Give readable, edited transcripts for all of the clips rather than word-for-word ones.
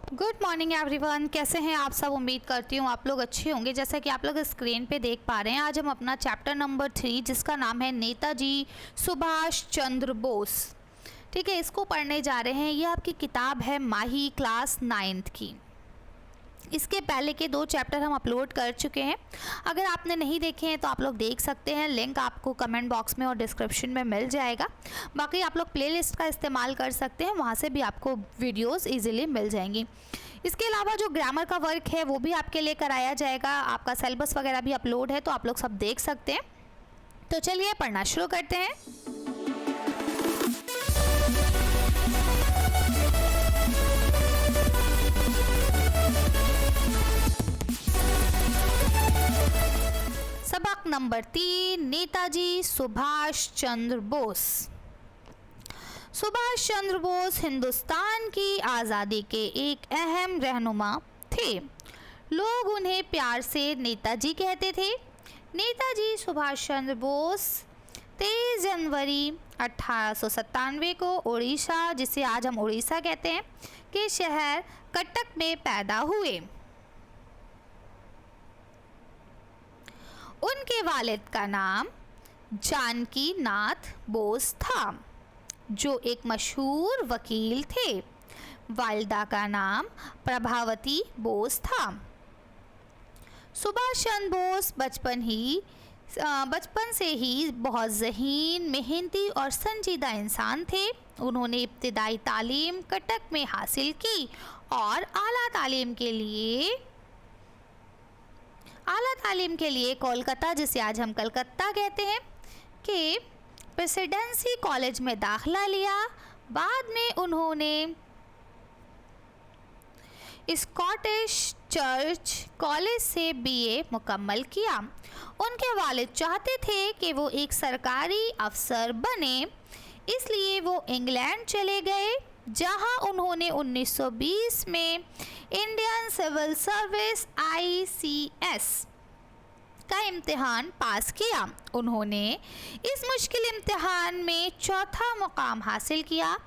Good morning everyone, कैसे हैं आप सब। उम्मीद करती हूँ आप लोग अच्छे होंगे। जैसा कि आप लोग स्क्रीन पे देख पा रहे हैं, आज हम अपना चैप्टर नंबर 3 जिसका नाम है नेताजी सुभाष चंद्र बोस, ठीक है, इसको पढ़ने जा रहे हैं। ये आपकी किताब है माही क्लास 9th की। इसके पहले के 2 चैप्टर हम अपलोड कर चुके हैं। अगर आपने नहीं देखे हैं तो आप लोग देख सकते हैं, लिंक आपको कमेंट बॉक्स में और डिस्क्रिप्शन में मिल जाएगा। बाकी आप लोग प्लेलिस्ट का इस्तेमाल कर सकते हैं, वहाँ से भी आपको वीडियोस इजीली मिल जाएंगी। इसके अलावा जो ग्रामर का वर्क है वो भी आपके लिए कराया जाएगा। आपका सिलेबस वगैरह भी अपलोड है, तो आप लोग सब देख सकते हैं। तो चलिए पढ़ना शुरू करते हैं। सबक नंबर 3, नेताजी सुभाष चंद्र बोस। सुभाष चंद्र बोस हिंदुस्तान की आज़ादी के एक अहम रहनुमा थे। लोग उन्हें प्यार से नेताजी कहते थे। नेताजी सुभाष चंद्र बोस 23 जनवरी 1897 को उड़ीसा, जिसे आज हम उड़ीसा कहते हैं, के शहर कटक में पैदा हुए। उनके वालिद का नाम जानकी नाथ बोस था, जो एक मशहूर वकील थे। वालिदा का नाम प्रभावती बोस था। सुभाष चंद्र बोस बचपन से ही बहुत ज़हीन, मेहनती और संजीदा इंसान थे। उन्होंने इब्तिदाई तालीम कटक में हासिल की और आला तालीम के लिए कोलकाता, जिसे आज हम कलकत्ता कहते हैं, के प्रेसिडेंसी कॉलेज में दाखिला लिया। बाद में उन्होंने स्कॉटिश चर्च कॉलेज से बीए मुकम्मल किया। उनके वालिद चाहते थे कि वो एक सरकारी अफसर बने, इसलिए वो इंग्लैंड चले गए, जहां उन्होंने 1920 में इंडियन सिविल सर्विस ICS का इम्तिहान पास किया। उन्होंने इस मुश्किल इम्तिहान में 4था मुकाम हासिल किया,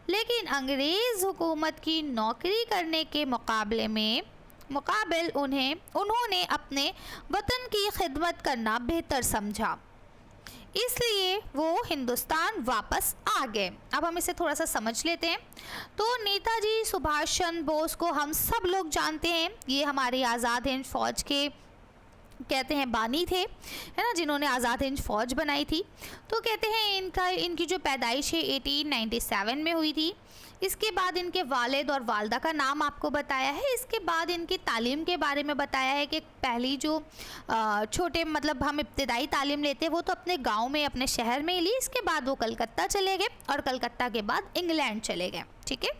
लेकिन अंग्रेज़ हुकूमत की नौकरी करने के मुकाबिल उन्होंने अपने वतन की खिदमत करना बेहतर समझा, इसलिए वो हिंदुस्तान वापस आ गए। अब हम इसे थोड़ा सा समझ लेते हैं। तो नेताजी सुभाष चंद्र बोस को हम सब लोग जानते हैं। ये हमारी आज़ाद हिंद फौज के कहते हैं बानी थे, है ना, जिन्होंने आज़ाद हिंद फौज बनाई थी। तो कहते हैं इनकी जो पैदाइश है 1897 में हुई थी। इसके बाद इनके वालिद और वालदा का नाम आपको बताया है। इसके बाद इनकी तालीम के बारे में बताया है कि पहली जो छोटे मतलब हम इब्तिदाई तालीम लेते हैं वो तो अपने गांव में, अपने शहर में ही ली। इसके बाद वो कलकत्ता चले गए और कलकत्ता के बाद इंग्लैंड चले गए, ठीक है।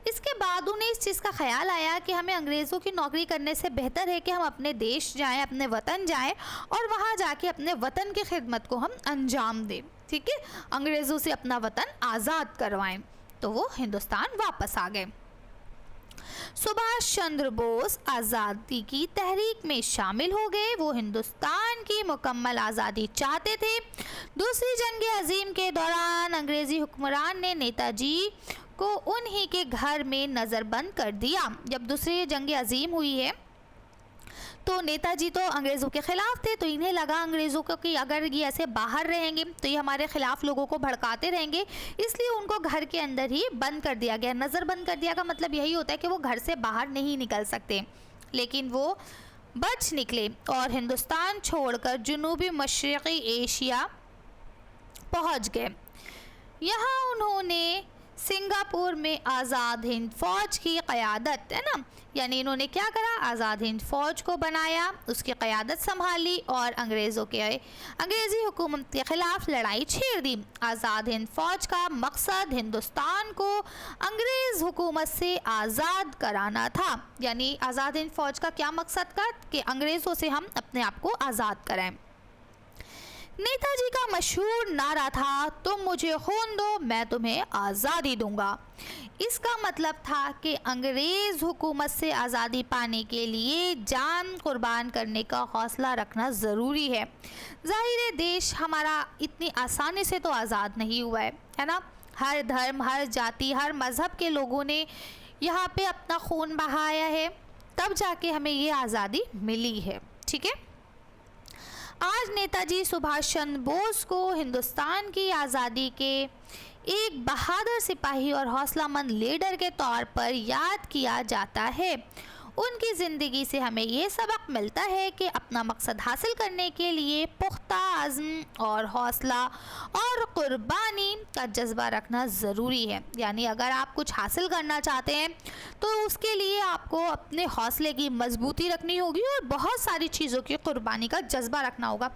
इसके बाद उन्हें इस चीज़ का ख्याल आया कि हमें अंग्रेज़ों की नौकरी करने से बेहतर है कि हम अपने देश जाएं, अपने वतन जाएं और वहाँ जाके अपने वतन की खिदमत को हम अंजाम दें, ठीक है, अंग्रेज़ों से अपना वतन आज़ाद करवाएं। तो वो हिंदुस्तान वापस आ गए। सुभाष चंद्र बोस आज़ादी की तहरीक में शामिल हो गए। वो हिंदुस्तान की मुकम्मल आज़ादी चाहते थे। दूसरी जंग अजीम के दौरान अंग्रेज़ी हुक्मरान ने नेताजी को उन्हीं के घर में नज़रबंद कर दिया। जब दूसरी जंग अजीम हुई है तो नेताजी तो अंग्रेज़ों के ख़िलाफ़ थे, तो इन्हें लगा अंग्रेज़ों को कि अगर ये ऐसे बाहर रहेंगे तो ये हमारे ख़िलाफ़ लोगों को भड़काते रहेंगे, इसलिए उनको घर के अंदर ही बंद कर दिया गया। नज़रबंद कर दिया का मतलब यही होता है कि वो घर से बाहर नहीं निकल सकते। लेकिन वो बच निकले और हिंदुस्तान छोड़कर जनूबी मशरक़ी एशिया पहुँच गए। यहाँ उन्होंने सिंगापुर में आज़ाद हिंद फ़ौज की क़यादत, है ना, यानी इन्होंने क्या करा, आज़ाद हिंद फ़ौज को बनाया, उसकी क़यादत संभाली और अंग्रेज़ी हुकूमत के ख़िलाफ़ लड़ाई छेड़ दी। आज़ाद हिंद फ़ौज का मकसद हिंदुस्तान को अंग्रेज़ हुकूमत से आज़ाद कराना था। यानी आज़ाद हिंद फ़ौज का क्या मकसद था कि अंग्रेज़ों से हम अपने आप को आज़ाद कराएं। नेताजी का मशहूर नारा था, तुम मुझे खून दो मैं तुम्हें आज़ादी दूंगा। इसका मतलब था कि अंग्रेज़ हुकूमत से आज़ादी पाने के लिए जान कुर्बान करने का हौसला रखना ज़रूरी है। ज़ाहिर है देश हमारा इतनी आसानी से तो आज़ाद नहीं हुआ है ना। हर धर्म, हर जाति, हर मज़हब के लोगों ने यहाँ पे अपना खून बहाया है, तब जाके हमें ये आज़ादी मिली है। ठीक है, आज नेताजी सुभाष चंद्र बोस को हिंदुस्तान की आज़ादी के एक बहादुर सिपाही और हौसलामंद लीडर के तौर पर याद किया जाता है। उनकी ज़िंदगी से हमें ये सबक मिलता है कि अपना मकसद हासिल करने के लिए पुख्ता अज़्म और हौसला और कुर्बानी का जज्बा रखना ज़रूरी है। यानी अगर आप कुछ हासिल करना चाहते हैं तो उसके लिए आपको अपने हौसले की मजबूती रखनी होगी और बहुत सारी चीज़ों की कुर्बानी का जज्बा रखना होगा।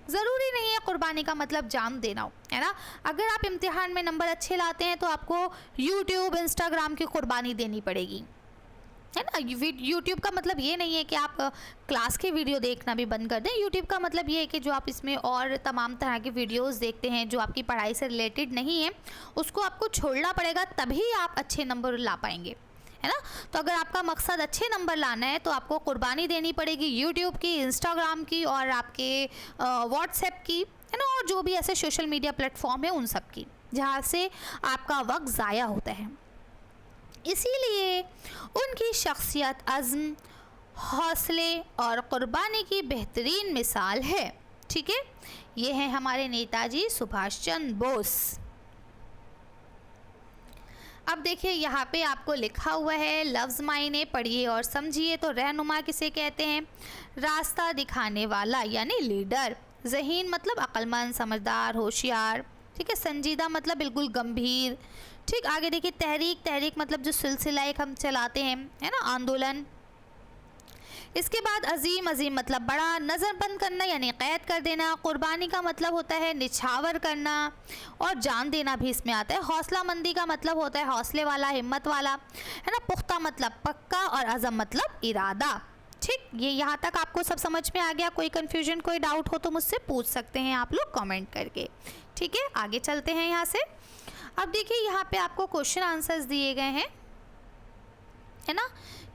ज़रूरी नहीं है कुर्बानी का मतलब जान देना हो, है ना। अगर आप इम्तिहान में नंबर अच्छे लाते हैं तो आपको यूट्यूब, इंस्टाग्राम की कुर्बानी देनी पड़ेगी, है ना। यूट्यूब का मतलब ये नहीं है कि आप क्लास के वीडियो देखना भी बंद कर दें। यूट्यूब का मतलब ये है कि जो आप इसमें और तमाम तरह के वीडियोस देखते हैं जो आपकी पढ़ाई से रिलेटेड नहीं है, उसको आपको छोड़ना पड़ेगा, तभी आप अच्छे नंबर ला पाएंगे, है ना। तो अगर आपका मकसद अच्छे नंबर लाना है तो आपको कुर्बानी देनी पड़ेगी यूट्यूब की, इंस्टाग्राम की और आपके व्हाट्सएप की, है ना, और जो भी ऐसे सोशल मीडिया प्लेटफॉर्म है उन सब की, जहाँ से आपका वक्त ज़ाया होता है। इसीलिए उनकी शख्सियत अज़्म, हौसले और कुर्बानी की बेहतरीन मिसाल है। ठीक है, ये हैं हमारे नेताजी सुभाष चंद्र बोस। अब देखिए यहाँ पे आपको लिखा हुआ है लफ्ज़ मायने पढ़िए और समझिए। तो रहनुमा किसे कहते हैं? रास्ता दिखाने वाला यानी लीडर। ज़हीन मतलब अक्लमंद, समझदार, होशियार। ठीक है, संजीदा मतलब बिल्कुल गंभीर। ठीक, आगे देखिए तहरीक, तहरीक मतलब जो सिलसिला एक हम चलाते हैं, है ना, आंदोलन। इसके बाद अजीम, अजीम मतलब बड़ा। नज़रबंद करना यानी कैद कर देना। कुर्बानी का मतलब होता है निछावर करना और जान देना भी इसमें आता है। हौसलामंदी का मतलब होता है हौसले वाला, हिम्मत वाला, है ना। पुख्ता मतलब पक्का और अज़म मतलब इरादा। ठीक, ये यहाँ तक आपको सब समझ में आ गया? कोई कन्फ्यूजन, कोई डाउट हो तो मुझसे पूछ सकते हैं आप लोग कमेंट करके। ठीक है, आगे चलते हैं यहाँ से। अब देखिए यहाँ पे आपको क्वेश्चन आंसर्स दिए गए हैं, है ना।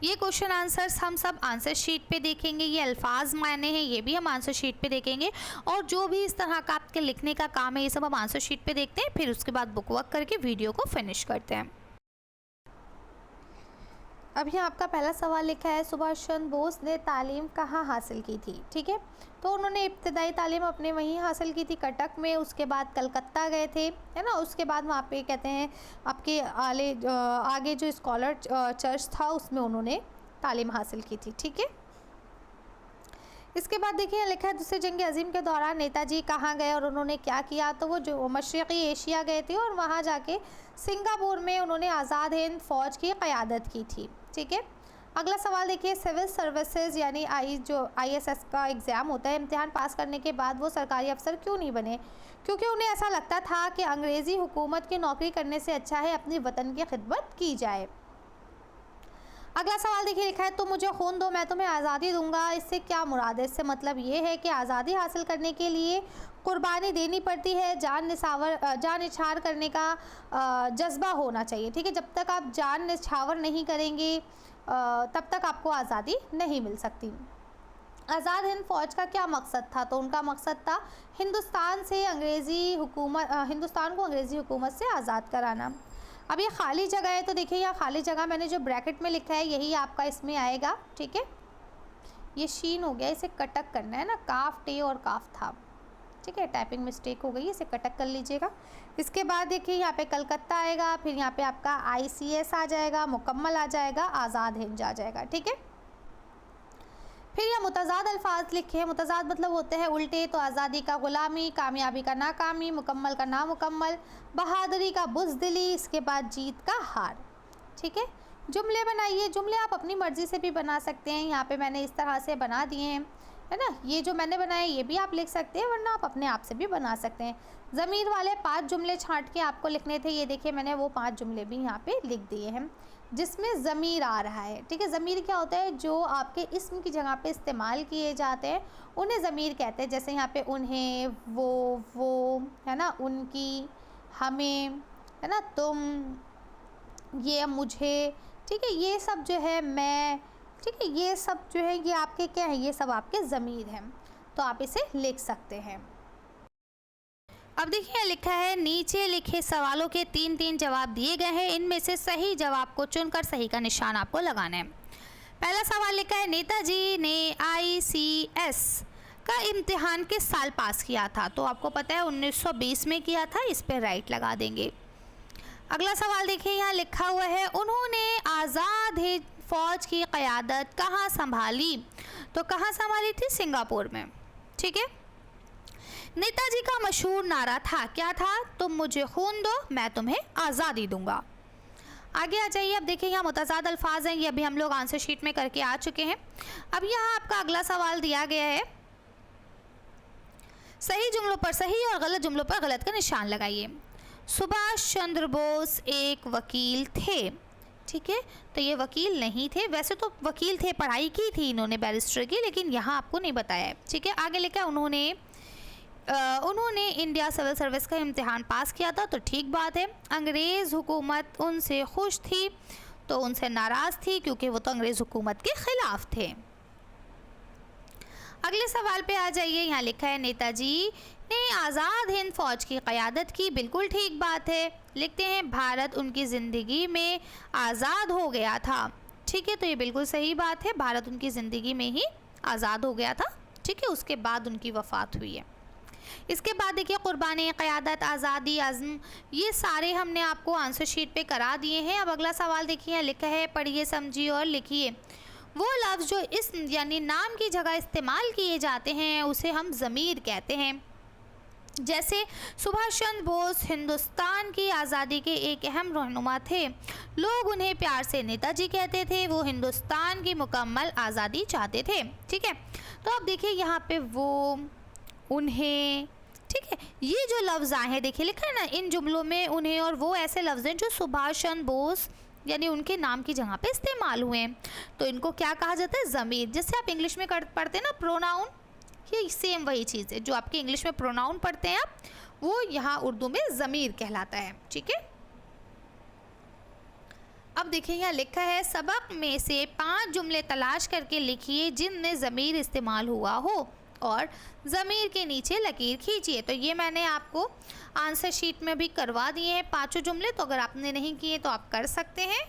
ये क्वेश्चन आंसर्स हम सब आंसर शीट पे देखेंगे। ये अल्फाज मायने हैं, ये भी हम आंसर शीट पे देखेंगे। और जो भी इस तरह का आपके लिखने का काम है ये सब हम आंसर शीट पे देखते हैं, फिर उसके बाद बुक वर्क करके वीडियो को फिनिश करते हैं। अभी आपका पहला सवाल लिखा है सुभाष चंद्र बोस ने तालीम कहाँ हासिल की थी? ठीक है, तो उन्होंने इब्तदाई तालीम अपने वहीं हासिल की थी कटक में, उसके बाद कलकत्ता गए थे, है ना। उसके बाद वहाँ पे कहते हैं आपके आगे जो स्कॉलर चर्च था उसमें उन्होंने तालीम हासिल की थी। ठीक है, इसके बाद देखिए लिखा है दूसरी जंग अजीम के दौरान नेताजी कहाँ गए और उन्होंने क्या किया? तो वो जो मशरक़ी एशिया गए थे और वहाँ जाके सिंगापुर में उन्होंने आज़ाद हिंद फ़ौज की क़यादत की थी। ठीक है, अगला सवाल देखिए सिविल सर्विसेज यानी ISS का एग्ज़ाम होता है, इम्तिहान पास करने के बाद वो सरकारी अफसर क्यों नहीं बने? क्योंकि उन्हें ऐसा लगता था कि अंग्रेज़ी हुकूमत की नौकरी करने से अच्छा है अपनी वतन की खिदमत की जाए। अगला सवाल देखिए लिखा है तुम मुझे खून दो मैं तुम्हें आज़ादी दूंगा। इससे क्या मुराद है? इससे मतलब ये है कि आज़ादी हासिल करने के लिए कुर्बानी देनी पड़ती है, जान निछावर करने का जज्बा होना चाहिए। ठीक है, जब तक आप जान निछावर नहीं करेंगे तब तक आपको आज़ादी नहीं मिल सकती। आज़ाद हिंद फ़ौज का क्या मकसद था? तो उनका मकसद था हिंदुस्तान को अंग्रेज़ी हुकूमत से आज़ाद कराना। अब ये खाली जगह है तो देखिए यहाँ खाली जगह मैंने जो ब्रैकेट में लिखा है यही आपका इसमें आएगा। ठीक है, ये शीन हो गया, इसे कटक करना है ना, काफ टे और काफ था। ठीक है, टाइपिंग मिस्टेक हो गई, इसे कटक कर लीजिएगा। इसके बाद देखिए यहाँ पे कलकत्ता आएगा, फिर यहाँ पे आपका ICS आ जाएगा, मुकम्मल आ जाएगा, आज़ाद हिंद आ जाएगा। ठीक है, फिर यह मुतज़ाद अल्फाज लिखे हैं। मुतज़ाद मतलब होते हैं उल्टे, तो आज़ादी का ग़ुलामी, कामयाबी का नाकामी, मुकम्मल का नामुकम्मल, बहादुरी का बुज़दिली, इसके बाद जीत का हार। ठीक है, जुमले बनाइए। जुमले आप अपनी मर्ज़ी से भी बना सकते हैं, यहाँ पे मैंने इस तरह से बना दिए हैं, है ना। ये जो मैंने बनाए ये भी आप लिख सकते हैं, वरना आप अपने आप से भी बना सकते हैं। ज़मीर वाले 5 जुमले छांट के आपको लिखने थे, ये देखिए मैंने वो 5 जुमले भी यहाँ पे लिख दिए हैं जिसमें ज़मीर आ रहा है। ठीक है, ज़मीर क्या होता है? जो आपके इस्म की जगह पे इस्तेमाल किए जाते हैं उन्हें ज़मीर कहते हैं। जैसे यहाँ पे उन्हें, वो, है ना, उनकी, हमें, है ना, तुम, ये मुझे। ठीक है, ये सब जो है मैं। ठीक है, ये सब जो है ये आपके क्या है? ये सब आपके ज़मीर हैं, तो आप इसे लिख सकते हैं। अब देखिए यहाँ लिखा है नीचे लिखे सवालों के 3-3 जवाब दिए गए हैं, इनमें से सही जवाब को चुनकर सही का निशान आपको लगाना है। पहला सवाल लिखा है नेताजी ने ICS का इम्तिहान किस साल पास किया था? तो आपको पता है 1920 में किया था, इस पे राइट लगा देंगे। अगला सवाल देखिए यहाँ लिखा हुआ है उन्होंने आज़ाद हिंद फौज की क़यादत कहाँ संभाली? तो कहाँ संभाली थी? सिंगापुर में। ठीक है। नेताजी का मशहूर नारा था, क्या था? तुम मुझे खून दो मैं तुम्हें आज़ादी दूंगा। आगे आ जाइए। अब देखिए यहाँ मुतज़ाद अल्फाज हैं, ये अभी हम लोग आंसर शीट में करके आ चुके हैं। अब यहाँ आपका अगला सवाल दिया गया है, सही जुमलों पर सही और गलत जुमलों पर गलत का निशान लगाइए। सुभाष चंद्र बोस एक वकील थे। ठीक है, तो ये वकील नहीं थे, वैसे तो वकील थे, पढ़ाई की थी इन्होंने बैरिस्टर की, लेकिन यहाँ आपको नहीं बताया है। ठीक है, आगे लिखा उन्होंने इंडिया सिविल सर्विस का इम्तिहान पास किया था, तो ठीक बात है। अंग्रेज़ हुकूमत उनसे खुश थी, तो उनसे नाराज़ थी क्योंकि वो तो अंग्रेज़ हुकूमत के ख़िलाफ़ थे। अगले सवाल पे आ जाइए। यहाँ लिखा है नेताजी ने आज़ाद हिंद फौज की क़यादत की, बिल्कुल ठीक बात है। लिखते हैं भारत उनकी ज़िंदगी में आज़ाद हो गया था। ठीक है, तो ये बिल्कुल सही बात है, भारत उनकी ज़िंदगी में ही आज़ाद हो गया था। ठीक है, उसके बाद उनकी वफ़ात हुई है। इसके बाद देखिए कुर्बानी, क़यादत, आज़ादी, अज़्म, ये सारे हमने आपको आंसर शीट पे करा दिए हैं। अब अगला सवाल देखिए लिखा है पढ़िए, समझिए और लिखिए। वो लफ्ज़ जो इस यानी नाम की जगह इस्तेमाल किए जाते हैं उसे हम ज़मीर कहते हैं। जैसे सुभाष चंद्र बोस हिंदुस्तान की आज़ादी के एक अहम रहनुमा थे, लोग उन्हें प्यार से नेताजी कहते थे, वो हिंदुस्तान की मुकम्मल आज़ादी चाहते थे। ठीक है, तो अब देखिए यहाँ पे वो, उन्हें, ठीक है, ये जो लफ्ज़ आए हैं देखिए लिखा है ना, इन जुमलों में उन्हें और वो ऐसे लफ्ज़ हैं जो सुभाष चंद्र बोस यानी उनके नाम की जगह पे इस्तेमाल हुए हैं, तो इनको क्या कहा जाता है? ज़मीर। जैसे आप इंग्लिश में पढ़ते हैं ना प्रोनाउन, ये सेम वही चीज़ है, जो आपके इंग्लिश में प्रोनाउन पढ़ते हैं आप, वो यहाँ उर्दू में ज़मीर कहलाता है। ठीक है, अब देखिए यहाँ लिखा है सबक में से 5 जुमले तलाश करके लिखिए जिनमें ज़मीर इस्तेमाल हुआ हो और ज़मीर के नीचे लकीर खींचिए। तो ये मैंने आपको आंसर शीट में भी करवा दिए हैं 5 जुमले, तो अगर आपने नहीं किए तो आप कर सकते हैं।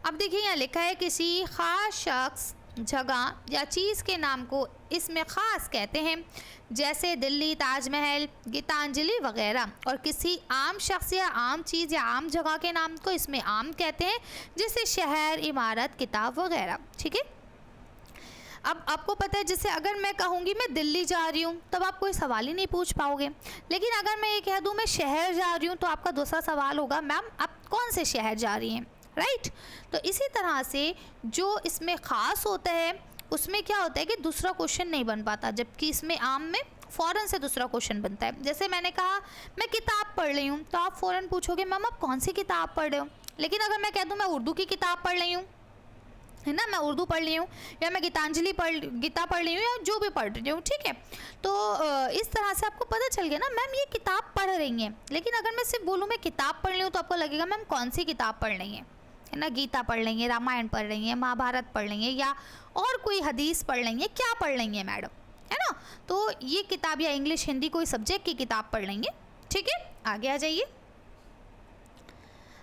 अब देखिए यहाँ लिखा है किसी ख़ास शख्स, जगह या चीज़ के नाम को इसमें ख़ास कहते हैं, जैसे दिल्ली, ताजमहल, गीतांजलि वगैरह, और किसी आम शख्स या आम चीज़ या आम जगह के नाम को इसमें आम कहते हैं, जैसे शहर, इमारत, किताब वगैरह। ठीक है, अब आपको पता है जैसे अगर मैं कहूँगी मैं दिल्ली जा रही हूँ तब आप कोई सवाल ही नहीं पूछ पाओगे, लेकिन अगर मैं ये कह दूँ मैं शहर जा रही हूँ तो आपका दूसरा सवाल होगा मैम आप कौन से शहर जा रही हैं, राइट। तो इसी तरह से जो इसमें ख़ास होता है उसमें क्या होता है कि दूसरा क्वेश्चन नहीं बन पाता, जबकि इसमें आम में फ़ौरन से दूसरा क्वेश्चन बनता है। जैसे मैंने कहा मैं किताब पढ़ रही हूँ तो आप फ़ौरन पूछोगे मैम आप कौन सी किताब पढ़ रहे हो, लेकिन अगर मैं कह दूँ मैं उर्दू की किताब पढ़ रही हूँ, है ना, मैं उर्दू पढ़ रही हूँ या मैं गीता पढ़ रही हूँ या जो भी पढ़ रही हूँ, ठीक है, तो इस तरह से आपको पता चल गया ना मैम ये किताब पढ़ रही हैं। लेकिन अगर मैं सिर्फ बोलूँ मैं किताब पढ़ रही हूँ तो आपको लगेगा मैम कौन सी किताब पढ़ रही हैं, है ना, गीता पढ़ रही हैं, रामायण पढ़ रही हैं, महाभारत पढ़ रही हैं या और कोई हदीस पढ़ रही हैं, क्या पढ़ रही हैं मैडम, है ना। तो ये किताब या इंग्लिश, हिंदी कोई सब्जेक्ट की किताब पढ़ रही हैं। ठीक है, आगे आ जाइए।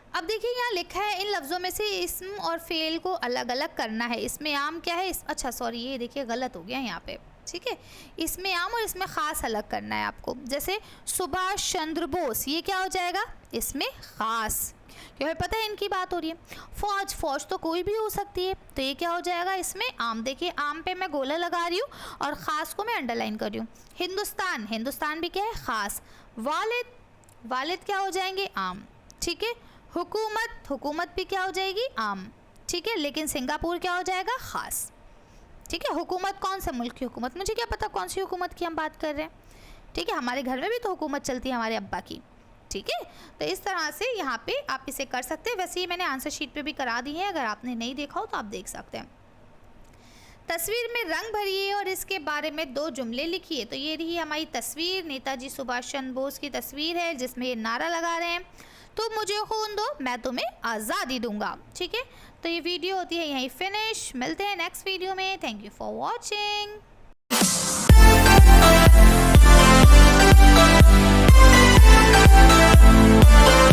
अब देखिए यहाँ लिखा है इन लफ्ज़ों में से इस्म और फ़ेल को अलग अलग करना है। इसमें आम क्या है, अच्छा सॉरी ये देखिए गलत हो गया यहाँ पे, ठीक है, इसमें आम और इसमें ख़ास अलग करना है आपको। जैसे सुभाष चंद्र बोस, ये क्या हो जाएगा, इसमें ख़ास, क्योंकि पता है इनकी बात हो रही है। फौज तो कोई भी हो सकती है, तो ये क्या हो जाएगा, इसमें आम। देखिए आम पे मैं गोला लगा रही हूँ और ख़ास को मैं अंडरलाइन कर रही हूँ। हिंदुस्तान भी क्या है, ख़ास। वालिद क्या हो जाएंगे, आम। ठीक है, हुकूमत भी क्या हो जाएगी, आम। ठीक है, लेकिन सिंगापुर क्या हो जाएगा, ख़ास। ठीक है, हुकूमत कौन सा मुल्क की हुकूमत, मुझे क्या पता कौन सी हुकूमत की हम बात कर रहे हैं। ठीक है, हमारे घर में भी तो हुकूमत चलती है हमारे अब्बा की। ठीक है, तो इस तरह से यहाँ पे आप इसे कर सकते हैं। वैसे ही मैंने आंसर शीट पे भी करा दी है, अगर आपने नहीं देखा हो तो आप देख सकते हैं। तस्वीर में रंग भरिए और इसके बारे में 2 जुमले लिखिए। तो ये रही हमारी तस्वीर, नेताजी सुभाष चंद्र बोस की तस्वीर है जिसमें ये नारा लगा रहे हैं, तुम मुझे खून दो मैं तुम्हें आज़ादी दूंगा। ठीक है, तो ये वीडियो होती है यहीं फिनिश। मिलते हैं नेक्स्ट वीडियो में। Thank you for watching. हैं।